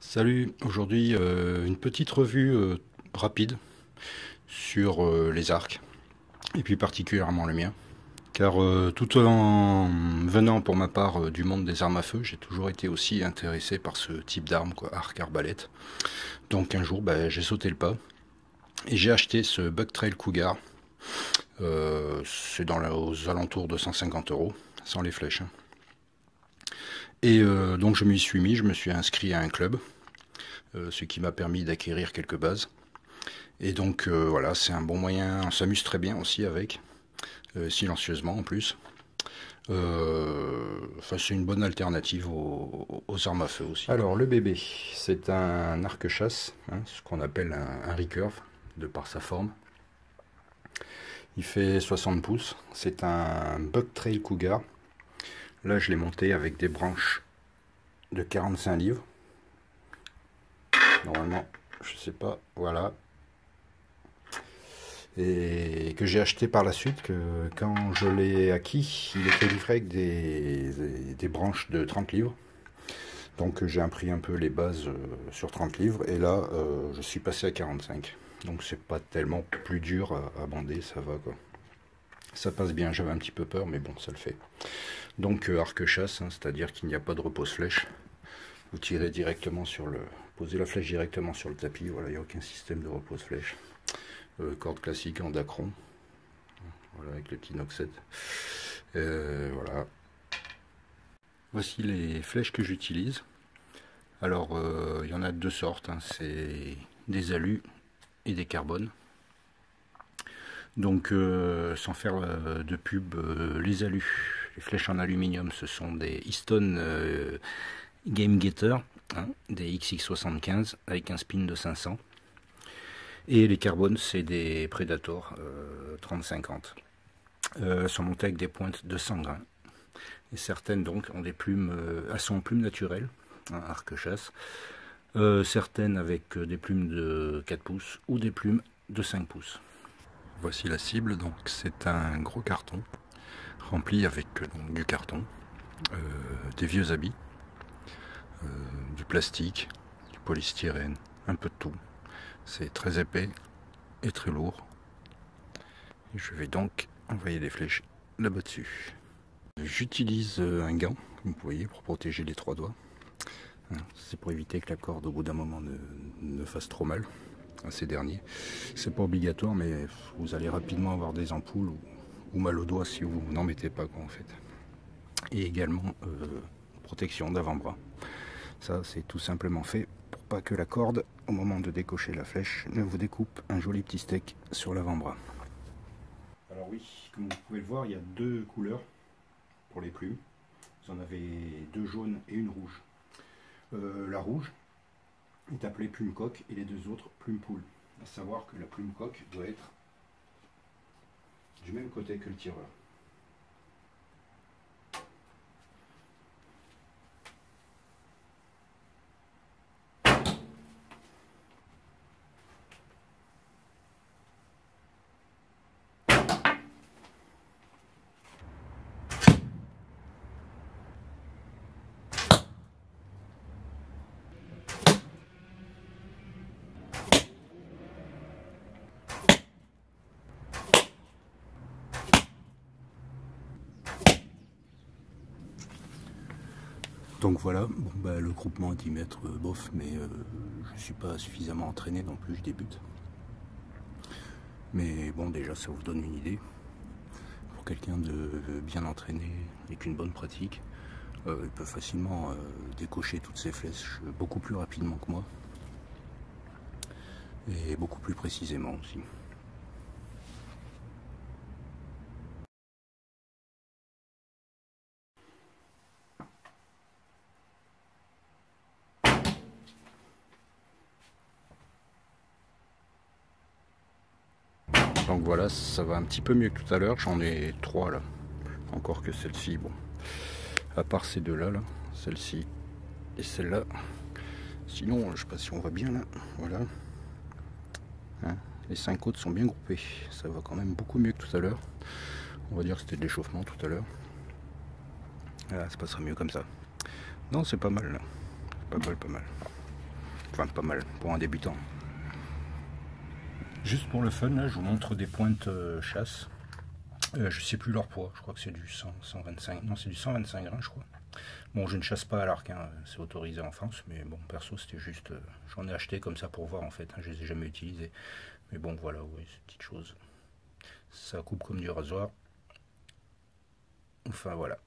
Salut, aujourd'hui une petite revue rapide sur les arcs, et puis particulièrement le mien. Car tout en venant pour ma part du monde des armes à feu, j'ai toujours été aussi intéressé par ce type d'arme, quoi, arc arbalète. Donc un jour, j'ai sauté le pas, et j'ai acheté ce Bucktrail Cougar. C'est aux alentours de 150 €, sans les flèches. Hein. Et donc je m'y suis mis, je me suis inscrit à un club. Ce qui m'a permis d'acquérir quelques bases. Et donc voilà, c'est un bon moyen, on s'amuse très bien aussi avec, silencieusement en plus. Enfin, c'est une bonne alternative aux armes à feu aussi. Alors le bébé, c'est un arc-chasse, hein, ce qu'on appelle un recurve, de par sa forme. Il fait 60 pouces, c'est un Bucktrail Cougar. Là je l'ai monté avec des branches de 45 livres. Normalement, je sais pas, voilà. Et que j'ai acheté par la suite, que quand je l'ai acquis, il était livré avec des branches de 30 livres. Donc j'ai appris un peu les bases sur 30 livres, et là, je suis passé à 45. Donc c'est pas tellement plus dur à bander, ça va quoi. Ça passe bien, j'avais un petit peu peur, mais bon, ça le fait. Donc arc-chasse, hein, c'est-à-dire qu'il n'y a pas de repose-flèche. Vous tirez directement sur le... Posez la flèche directement sur le tapis, voilà, il n'y a aucun système de repose-flèche. Corde classique en dacron, voilà, avec le petit noxette. Voilà. Voici les flèches que j'utilise. Alors, il y en a de deux sortes, hein, c'est des alus et des carbones. Donc, sans faire de pub, les alus, les flèches en aluminium, ce sont des Easton Game Getter, hein, des XX75 avec un spin de 500. Et les carbones, c'est des Predator 30-50. Sont montées avec des pointes de 100 grains. Et certaines donc ont des plumes, elles sont en plumes naturelles, hein, arc-chasse. Certaines avec des plumes de 4 pouces ou des plumes de 5 pouces. Voici la cible, donc c'est un gros carton rempli avec donc, du carton, des vieux habits, du plastique, du polystyrène, un peu de tout. C'est très épais et très lourd. Et je vais donc envoyer des flèches là-bas dessus. J'utilise un gant, comme vous voyez, pour protéger les trois doigts. C'est pour éviter que la corde au bout d'un moment ne fasse trop mal à ces derniers. C'est pas obligatoire, mais vous allez rapidement avoir des ampoules ou mal aux doigts si vous n'en mettez pas, quoi, en fait. Et également protection d'avant-bras. Ça, c'est tout simplement fait pour pas que la corde, au moment de décocher la flèche, ne vous découpe un joli petit steak sur l'avant-bras. Alors oui, comme vous pouvez le voir, il y a deux couleurs pour les plumes. Vous en avez deux jaunes et une rouge. La rouge est appelée plume coque et les deux autres plume poule. À savoir que la plume coque doit être du même côté que le tireur. Donc voilà, bon, le groupement à 10 mètres, bof, mais je ne suis pas suffisamment entraîné non plus, je débute. Mais bon, déjà, ça vous donne une idée. Pour quelqu'un de bien entraîné, avec une bonne pratique, il peut facilement décocher toutes ses flèches beaucoup plus rapidement que moi. Et beaucoup plus précisément aussi. Donc voilà, ça va un petit peu mieux que tout à l'heure. J'en ai trois là. Encore que celle-ci, bon. À part ces deux-là, là, celle-ci et celle-là. Sinon, je sais pas si on voit bien là. Voilà. Hein, les 5 autres sont bien groupés. Ça va quand même beaucoup mieux que tout à l'heure. On va dire que c'était de l'échauffement tout à l'heure. Voilà, ça passera mieux comme ça. Non, c'est pas mal là. Pas mal, pas mal. Enfin, pas mal pour un débutant. Juste pour le fun, là, je vous montre des pointes chasse. Je sais plus leur poids, je crois que c'est du 100, 125, non c'est du 125 grains je crois. Bon, je ne chasse pas à l'arc, hein, c'est autorisé en France, mais bon, perso c'était juste, j'en ai acheté comme ça pour voir en fait, hein, je les ai jamais utilisés. Mais bon, voilà, oui, c'est une petite chose. Ça coupe comme du rasoir. Enfin voilà.